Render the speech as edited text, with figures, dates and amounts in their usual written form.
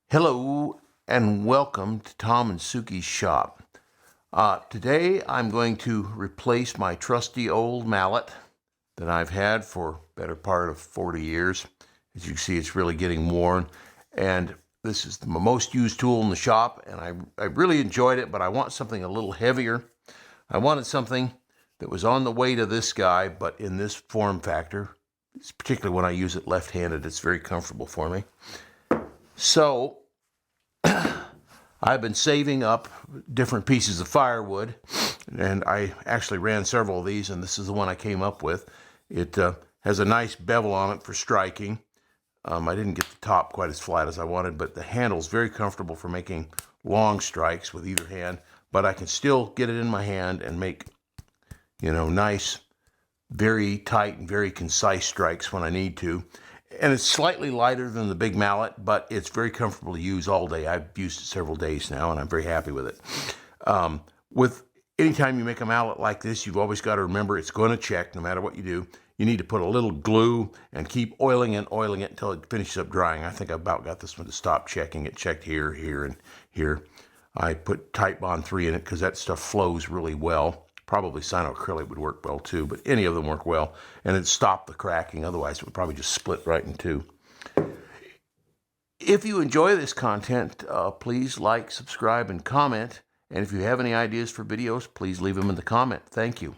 Hello and welcome to Tom and Sukey's shop. Today I'm going to replace my trusty old mallet that I've had for better part of 40 years. As you can see, it's really getting worn, and this is my most used tool in the shop, and I really enjoyed it, but I want something a little heavier. I wanted something that was on the weight of this guy, but in this form factor. It's particularly when I use it left-handed, it's very comfortable for me. So I've been saving up different pieces of firewood, and I actually ran several of these, and this is the one I came up with. It has a nice bevel on it for striking. I didn't get the top quite as flat as I wanted, but the handle's very comfortable for making long strikes with either hand, but I can still get it in my hand and make, nice, very tight and very concise strikes when I need to. And it's slightly lighter than the big mallet, but it's very comfortable to use all day. I've used it several days now, and I'm very happy with it. Anytime you make a mallet like this, you've always got to remember it's going to check no matter what you do. You need to put a little glue and keep oiling it until it finishes up drying. I think I about got this one to stop checking. It checked here, here, and here. I put Titebond 3 in it because that stuff flows really well. Probably cyanoacrylate would work well too, but any of them work well. And it stopped the cracking. Otherwise, it would probably just split right in two. If you enjoy this content, please like, subscribe, and comment. And if you have any ideas for videos, please leave them in the comment. Thank you.